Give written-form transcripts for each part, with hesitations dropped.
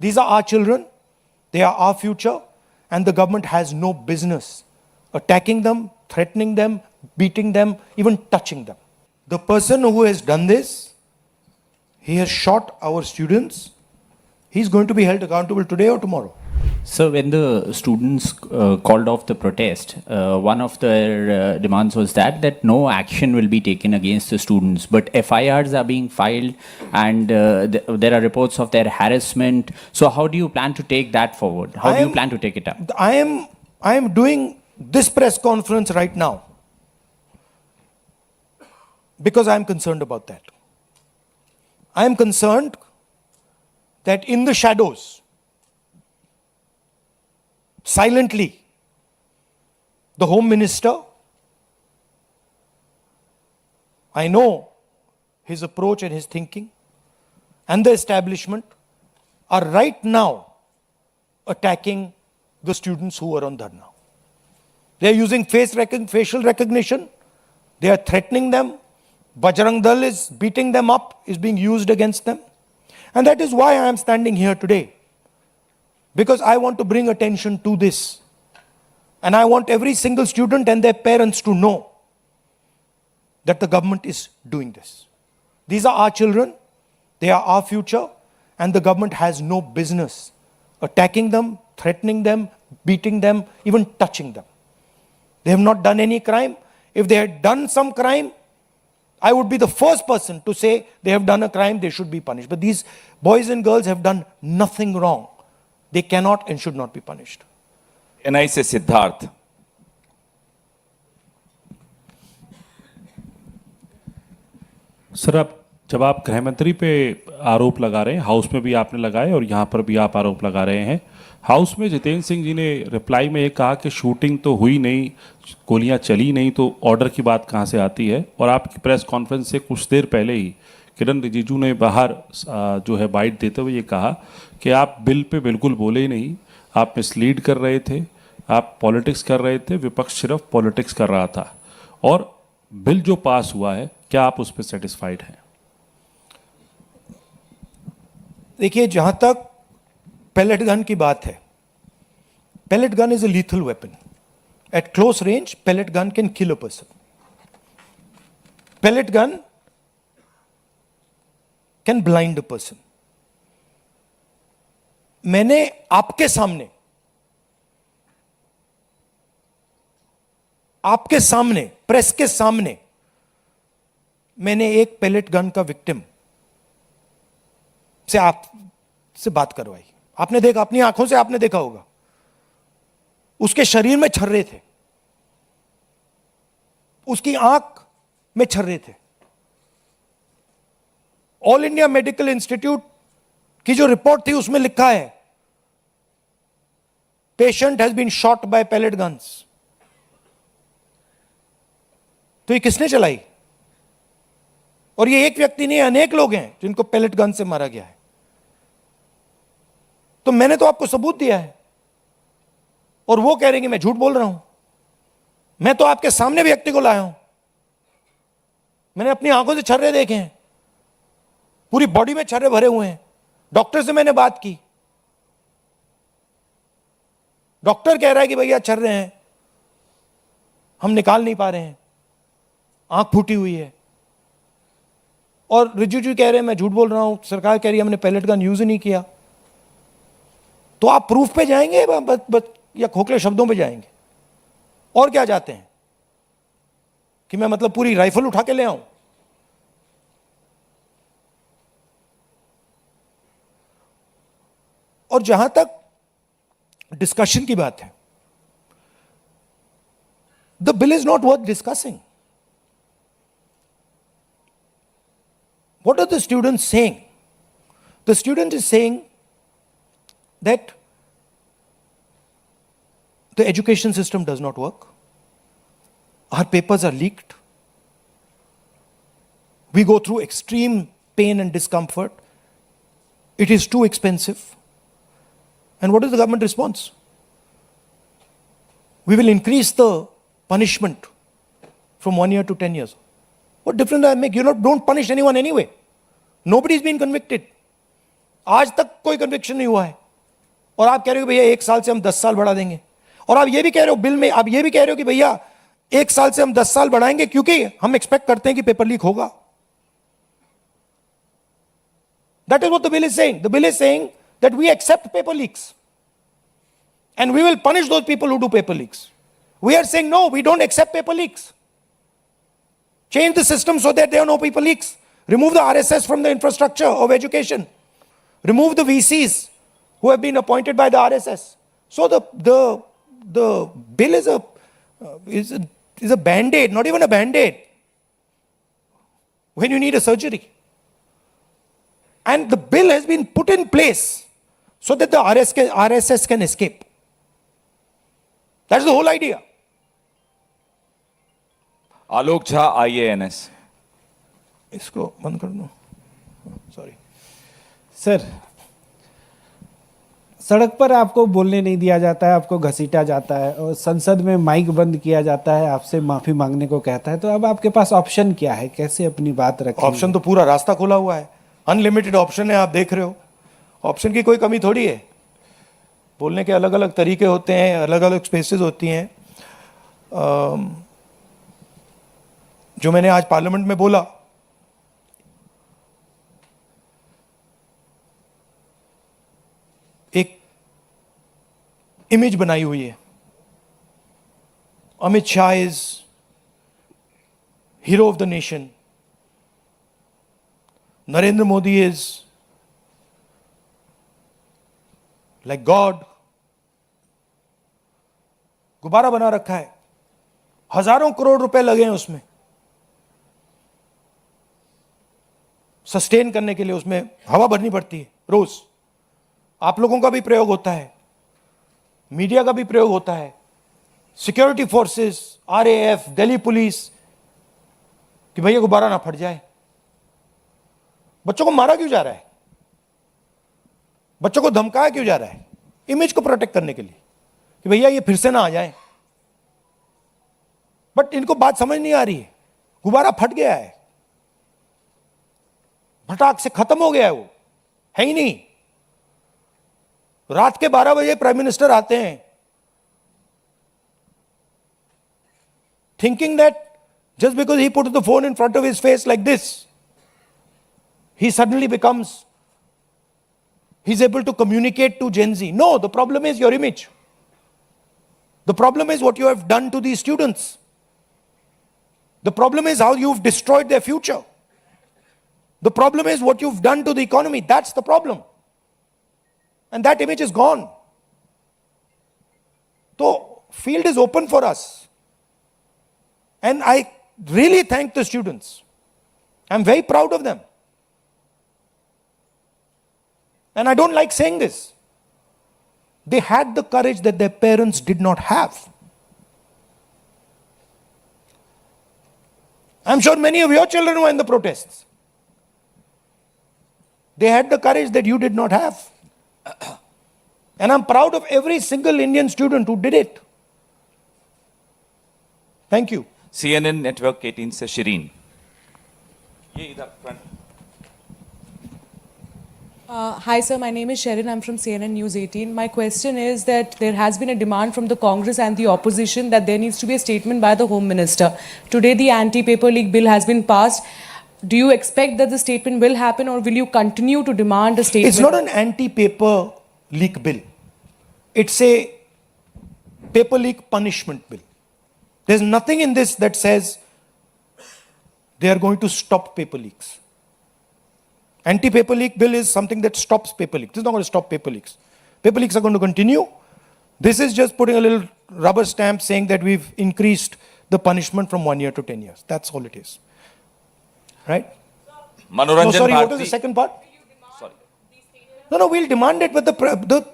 These are our children, they are our future, and the government has no business attacking them, threatening them, beating them, even touching them. The person who has done this, he has shot our students. He's going to be held accountable today or tomorrow. So when the students called off the protest, one of their demands was that no action will be taken against the students, but FIRs are being filed and there are reports of their harassment. So how do you plan to take that forward? How do you plan to take it up? I am doing this press conference right now because I am concerned about that. I am concerned that in the shadows, silently, the Home Minister, I know his approach and his thinking, and the establishment are right now attacking the students who are on dharna. They are using facial recognition. They are threatening them. Bajrang Dal is beating them up, is being used against them. And that is why I am standing here today. Because I want to bring attention to this. And I want every single student and their parents to know that the government is doing this. These are our children, they are our future, and the government has no business attacking them, threatening them, beating them, even touching them. They have not done any crime. If they had done some crime, I would be the first person to say they have done a crime, they should be punished. But these boys and girls have done nothing wrong. They cannot and should not be punished. NI से Siddharth. Sir, जब आप गृह मंत्री पे आरोप लगा रहे हैं, हाउस में भी आपने लगाए और यहाँ पर भी आप आरोप लगा रहे हैं। हाउस में जितेंद्र सिंह जी ने रिप्लाई में ये कहा कि शूटिंग तो हुई नहीं, गोलियां चली नहीं, तो ऑर्डर की बात कहाँ से आती है? और आपकी प्रेस कॉन्फ्रेंस से कुछ देर पहले ही किरण रिजिजू ने बाहर जो है बाइट देते हुए ये कहा कि आप बिल पे बिल्कुल बोले ही नहीं, आप मिसलीड कर रहे थे, आप पॉलिटिक्स कर रहे थे, विपक्ष सिर्फ पॉलिटिक्स कर रहा था। और बिल जो पास हुआ है, क्या आप उस पर सेटिस्फाइड हैं? देखिए, जहां तक pellet gun की बात है, pellet gun is a lethal weapon. At close range, pellet gun can kill a person. Pellet gun can blind a person. मैंने आपके सामने, प्रेस के सामने, मैंने एक पेलेट गन का विक्टिम से आपसे बात करवाई। आपने देखा, अपनी आंखों से आपने देखा होगा, उसके शरीर में छर्रे थे, उसकी आंख में छर्रे थे। ऑल इंडिया मेडिकल इंस्टीट्यूट की जो रिपोर्ट थी उसमें लिखा है, patient has been shot by pellet guns. तो ये किसने चलाई? और ये एक व्यक्ति नहीं, अनेक लोग हैं जिनको पेलेट गन से मारा गया है। तो मैंने तो आपको सबूत दिया है और वो कह रहे हैं कि मैं झूठ बोल रहा हूं। मैं तो आपके सामने व्यक्ति को लाया हूं, मैंने अपनी आंखों से छर्रे देखे हैं, पूरी बॉडी में छर्रे भरे हुए हैं। डॉक्टर से मैंने बात की, डॉक्टर कह रहा है कि भैया छर्रे हैं, हम निकाल नहीं पा रहे हैं, आंख फूटी हुई है। और रिजिजू कह रहे हैं मैं झूठ बोल रहा हूं, सरकार कह रही है हमने पेलेट गन यूज ही नहीं किया। तो आप प्रूफ पे जाएंगे या खोखले शब्दों पे जाएंगे? और क्या चाहते हैं कि मैं मतलब पूरी राइफल उठा के ले आऊं? और जहां तक डिस्कशन की बात है, the bill is not worth discussing. What are the students saying? The student is saying that the education system does not work. Our papers are leaked. We go through extreme pain and discomfort. It is too expensive. And what is the government response? We will increase the punishment from 1 year to 10 years. What difference does that make? Don't punish anyone anyway. Nobody's been convicted. आज तक कोई conviction नहीं हुआ है, और आप कह रहे हो भैया 1 साल से हम 10 साल बढ़ा देंगे, और आप ये भी कह रहे हो बिल में, आप ये भी कह रहे हो कि भैया 1 साल से हम 10 साल बढ़ाएंगे क्योंकि हम एक्सपेक्ट करते हैं कि पेपर लीक होगा. That is what the bill is saying. The bill is saying that we accept paper leaks and we will punish those people who do paper leaks. We are saying no, we don't accept paper leaks. Change the system so that there are no paper leaks. Remove the RSS from the infrastructure of education. Remove the VCs who have been appointed by the RSS. So the bill is a band-aid, not even a band-aid, when you need a surgery. And the bill has been put in place so that the RSS can escape. That's the whole idea. Alok Jha IANS. इसको बंद कर दो. Sorry sir, सड़क पर आपको बोलने नहीं दिया जाता है, आपको घसीटा जाता है, और संसद में माइक बंद किया जाता है, आपसे माफी मांगने को कहता है, तो अब आपके पास ऑप्शन क्या है? कैसे अपनी बात रखें? ऑप्शन तो पूरा रास्ता खुला हुआ है, अनलिमिटेड ऑप्शन है, आप देख रहे हो. ऑप्शन की कोई कमी थोड़ी है. बोलने के अलग अलग तरीके होते हैं, अलग अलग स्पेसेस होती हैं. जो मैंने आज पार्लियामेंट में बोला, एक इमेज बनाई हुई है. Amit Shah is hero of the nation. Narendra Modi is like God. गुब्बारा बना रखा है, हजारों करोड़ रुपए लगे हैं उसमें सस्टेन करने के लिए. उसमें हवा भरनी पड़ती है रोज. आप लोगों का भी प्रयोग होता है, मीडिया का भी प्रयोग होता है, security forces, RAF, Delhi police, कि भैया गुब्बारा ना फट जाए. बच्चों को मारा क्यों जा रहा है? बच्चों को धमकाया क्यों जा रहा है? इमेज को प्रोटेक्ट करने के लिए कि भैया ये फिर से ना आ जाए. बट इनको बात समझ नहीं आ रही है. गुब्बारा फट गया है, फटाक से खत्म हो गया है, वो है ही नहीं. रात के 12 बजे प्राइम मिनिस्टर आते हैं thinking that just because he put the phone in front of his face like this, he suddenly becomes, he's able to communicate to Gen Z. No, the problem is your image. The problem is what you have done to these students. The problem is how you've destroyed their future. The problem is what you've done to the economy. That's the problem. And that image is gone. So, field is open for us. And I really thank the students. I'm very proud of them. And I don't like saying this. They had the courage that their parents did not have. I'm sure many of your children were in the protests. They had the courage that you did not have. And I'm proud of every single Indian student who did it. Thank you. CNN Network 18 से शिरीन. ये इधर front. Hi sir, my name is Sharon. I'm from CNN News 18. My question is that there has been a demand from the Congress and the opposition that there needs to be a statement by the Home Minister. Today the anti-paper leak bill has been passed. Do you expect that the statement will happen, or will you continue to demand a statement? It's not an anti-paper leak bill. It's a paper leak punishment bill. There's nothing in this that says they are going to stop paper leaks. Anti-paper leak bill is something that stops paper leaks. This is not going to stop paper leaks. Paper leaks are going to continue. This is just putting a little rubber stamp saying that we've increased the punishment from 1 year to 10 years. That's all it is. Right? मनोरंजन No, sorry, what was Bharti. the second part? Sorry. No, we'll demand it, but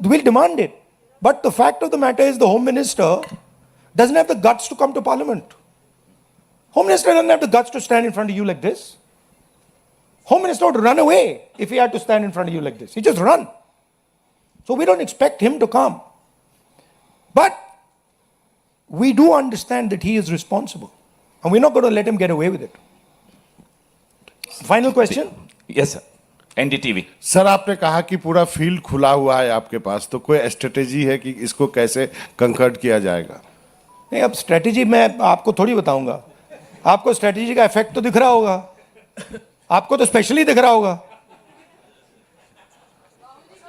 we'll demand it. But the fact of the matter is the Home Minister doesn't have the guts to come to Parliament. Home Minister doesn't have the guts to stand in front of you like this. Home Minister would run away if he had to stand in front of you like this. He just run. So we don't expect him to come. But we do understand that he is responsible. And we're not going to let him get away with it. Final question. Yes sir. NDTV. Sir आपने कहा कि पूरा field खुला हुआ है आपके पास, तो कोई स्ट्रेटेजी है कि इसको कैसे कंकर्ड किया जाएगा? नहीं, अब स्ट्रेटेजी मैं आपको थोड़ी बताऊंगा। आपको स्ट्रेटेजी का इफेक्ट तो दिख रहा होगा, आपको तो स्पेशली दिख रहा होगा।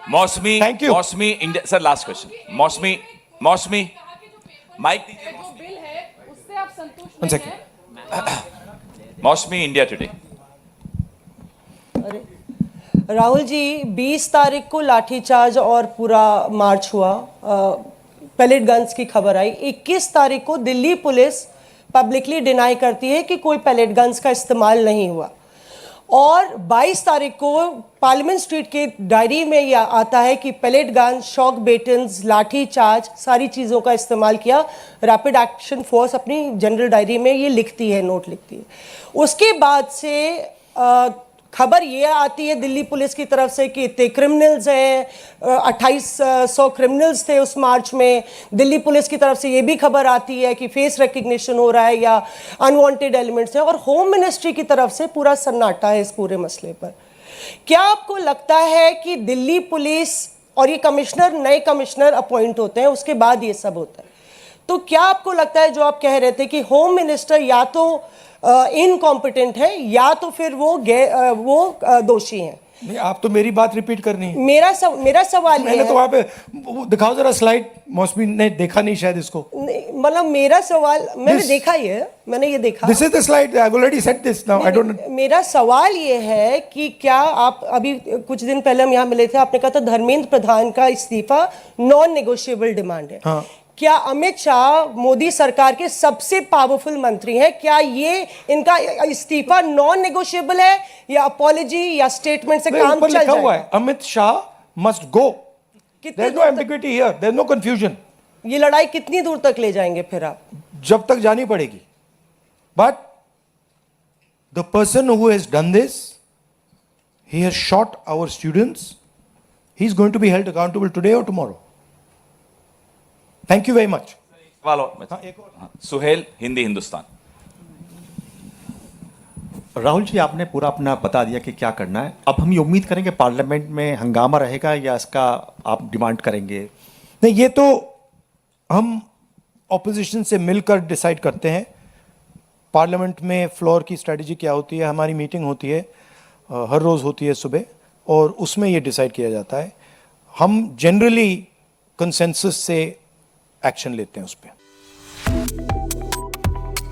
मौसमी, Thank you. मौसमी इंडिया। Sir last question. मौसमी, मौसमी माइक दीजिए। One second. मौसमी इंडिया टुडे। राहुल जी, 20 तारीख को लाठीचार्ज और पूरा मार्च हुआ, पैलेट गन्स की खबर आई। 21 तारीख को दिल्ली पुलिस पब्लिकली डिनाई करती है कि कोई पैलेट गन्स का इस्तेमाल नहीं हुआ, और 22 तारीख को पार्लियामेंट स्ट्रीट के डायरी में यह आता है कि पैलेट गन, शॉक बेटन्स, लाठी चार्ज, सारी चीज़ों का इस्तेमाल किया। रैपिड एक्शन फोर्स अपनी जनरल डायरी में ये लिखती है, नोट लिखती है। उसके बाद से खबर ये आती है दिल्ली पुलिस की तरफ से कि इतने क्रिमिनल्स हैं, 2800 क्रिमिनल्स थे उस मार्च में। दिल्ली पुलिस की तरफ से ये भी खबर आती है कि फेस रिकग्निशन हो रहा है या अनवांटेड एलिमेंट्स हैं, और होम मिनिस्ट्री की तरफ से पूरा सन्नाटा है इस पूरे मसले पर। क्या आपको लगता है कि दिल्ली पुलिस और ये कमिश्नर, नए कमिश्नर अपॉइंट होते हैं, उसके बाद ये सब होता है, तो क्या आपको लगता है जो आप कह रहे थे कि होम मिनिस्टर या तो इनकॉम्पिटेंट है या तो फिर वो दोषी हैं? नहीं, आप तो मेरी बात रिपीट करनी है। मेरा सवाल ये मैंने है, तो वहां पे वो दिखाओ जरा स्लाइड। मौसमी ने देखा नहीं शायद इसको। मतलब मेरा सवाल, मैंने देखा मैंने ये देखा। This is the slide, I have already said this now, I don't. मेरा सवाल ये है कि क्या आप, अभी कुछ दिन पहले हम यहाँ मिले थे, आपने कहा था धर्मेंद्र प्रधान का इस्तीफा नॉन नेगोशिएबल डिमांड है। हाँ। क्या अमित शाह मोदी सरकार के सबसे पावरफुल मंत्री हैं, क्या ये इनका इस्तीफा नॉन नेगोशिएबल है या अपॉलॉजी या स्टेटमेंट से काम ऊपर चल लिखा हुआ जाएगा? है अमित शाह मस्ट गो। कितनी देयर इज नो दूर तक- ambiguity here, there is no confusion. ये लड़ाई कितनी दूर तक ले जाएंगे फिर आप? जब तक जानी पड़ेगी। But the person who has done this, he has shot our students, he is going to be held accountable today और tomorrow. Thank you very much. सवाल और हाँ, सुहेल, हिंदी हिंदुस्तान। राहुल जी, आपने पूरा अपना बता दिया कि क्या करना है। अब हम ये उम्मीद करेंगे पार्लियामेंट में हंगामा रहेगा या इसका आप डिमांड करेंगे? नहीं, ये तो हम ऑपोजिशन से मिलकर डिसाइड करते हैं। पार्लियामेंट में फ्लोर की स्ट्रेटजी क्या होती है, हमारी मीटिंग होती है, हर रोज़ होती है सुबह, और उसमें ये डिसाइड किया जाता है। हम जनरली कंसेंसस से एक्शन लेते हैं उस पर।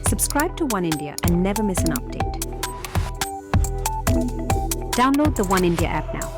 Subscribe to One India and never miss an update. Download the One India app now.